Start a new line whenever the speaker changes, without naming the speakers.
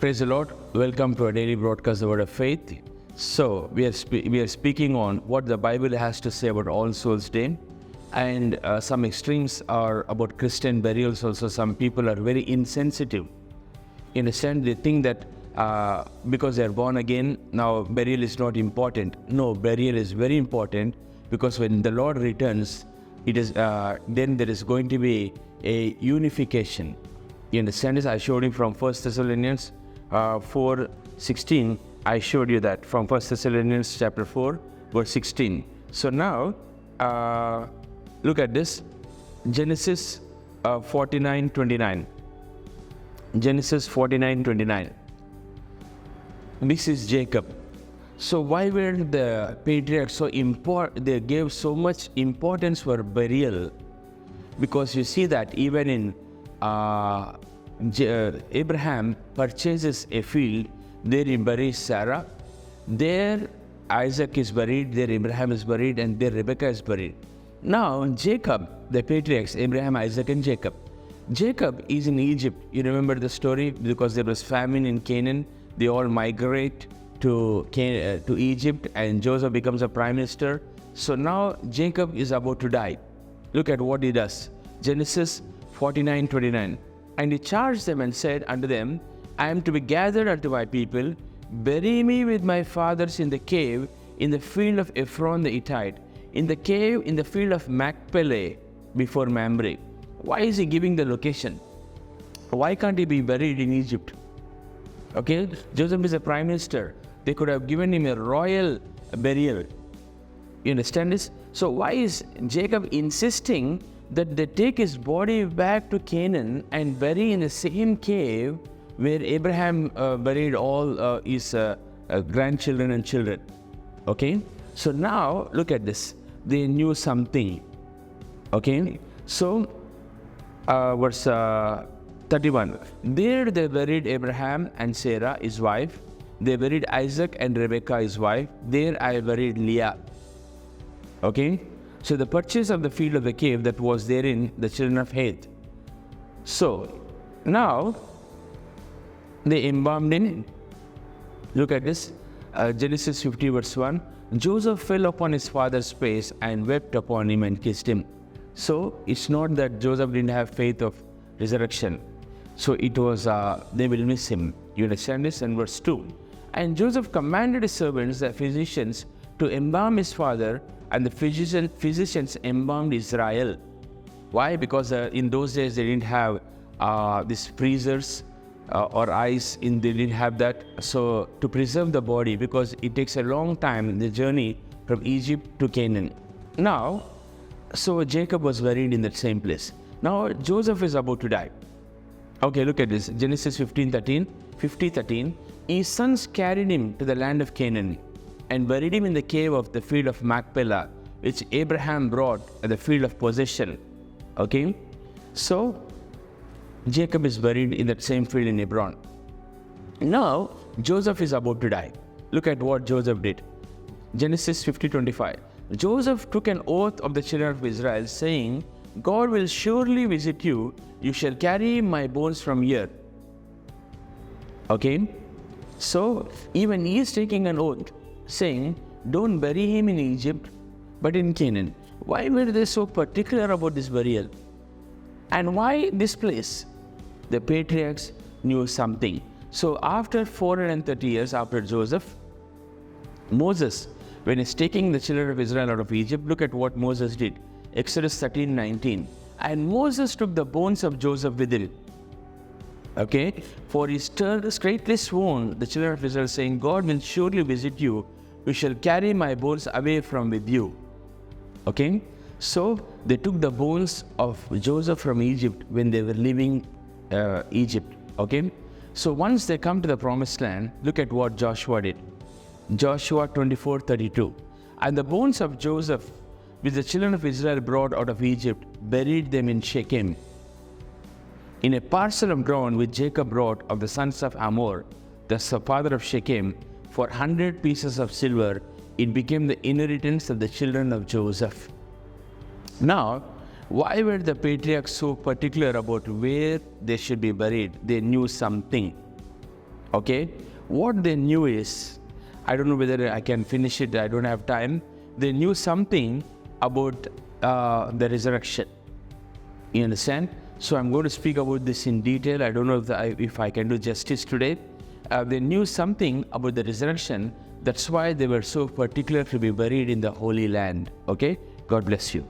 Praise the Lord. Welcome to our daily broadcast, The Word of Faith. So, we are speaking on what the Bible has to say about All Souls Day. And some extremes are about Christian burials also. Some people are very insensitive. In a sense, they think that because they are born again, now burial is not important. No, burial is very important, because when the Lord returns, it is then there is going to be a unification. You understand this? I showed you from 1 Thessalonians 4:16. I showed you that from 1 Thessalonians chapter 4, verse 16. So now, look at this. Genesis 49:29. Genesis 49:29. This is Jacob. So why were the patriarchs so important? They gave so much importance for burial, because you see that even in Abraham purchases a field, there he buries Sarah, there Isaac is buried, there Abraham is buried, and there Rebekah is buried. Now Jacob, the patriarchs, Abraham, Isaac and Jacob. Jacob is in Egypt. You remember the story, because there was famine in Canaan. They all migrate to Egypt, and Joseph becomes a prime minister. So now Jacob is about to die. Look at what he does. Genesis 49:29. And he charged them and said unto them, I am to be gathered unto my people. Bury me with my fathers in the cave, in the field of Ephron the Hittite, in the cave in the field of Machpelah before Mamre. Why is he giving the location? Why can't he be buried in Egypt? Okay, Joseph is a prime minister. They could have given him a royal burial. You understand this? So why is Jacob insisting that they take his body back to Canaan and bury in the same cave where Abraham buried all his grandchildren and children? Okay, so now look at this. They knew something. Okay, so verse 31. There they buried Abraham and Sarah his wife. They buried Isaac and Rebekah his wife. There I buried Leah. Okay, so the purchase of the field of the cave that was therein the children of Heth. So now they embalmed in it. Look at this. Genesis 50 verse 1. Joseph fell upon his father's face and wept upon him and kissed him. So it's not that Joseph didn't have faith of resurrection. So it was, they will miss him. You understand this? And verse 2. And Joseph commanded his servants, the physicians, to embalm his father, and the physicians embalmed Israel. Why? Because in those days they didn't have these freezers or ice. They didn't have that. So to preserve the body, because it takes a long time in the journey from Egypt to Canaan. Now, so Jacob was buried in that same place. Now Joseph is about to die. Okay, look at this. Genesis 50:13. His sons carried him to the land of Canaan and buried him in the cave of the field of Machpelah, which Abraham brought at the field of possession. Okay, so Jacob is buried in that same field in Hebron. Now Joseph is about to die. Look at what Joseph did. Genesis 50:25. Joseph took an oath of the children of Israel, saying, God will surely visit you. You shall carry my bones from here. Okay, so even he is taking an oath, saying, don't bury him in Egypt, but in Canaan. Why were they so particular about this burial? And why this place? The patriarchs knew something. So after 430 years after Joseph, Moses, when he's taking the children of Israel out of Egypt, look at what Moses did. Exodus 13:19. And Moses took the bones of Joseph with him. Okay, for he straightly sworn the children of Israel, saying, God will surely visit you. You shall carry my bones away from with you. Okay, so they took the bones of Joseph from Egypt when they were leaving Egypt. Okay, so once they come to the promised land, look at what Joshua did. Joshua 24:32. And the bones of Joseph, which the children of Israel brought out of Egypt, buried them in Shechem, in a parcel of ground which Jacob brought of the sons of Hamor, the father of Shechem, for 100 pieces of silver. It became the inheritance of the children of Joseph. Now, why were the patriarchs so particular about where they should be buried? They knew something. Okay? What they knew is, I don't know whether I can finish it, I don't have time. They knew something about the resurrection. You understand? So I'm going to speak about this in detail. I don't know if I can do justice today. They knew something about the resurrection. That's why they were so particular to be buried in the Holy Land. Okay? God bless you.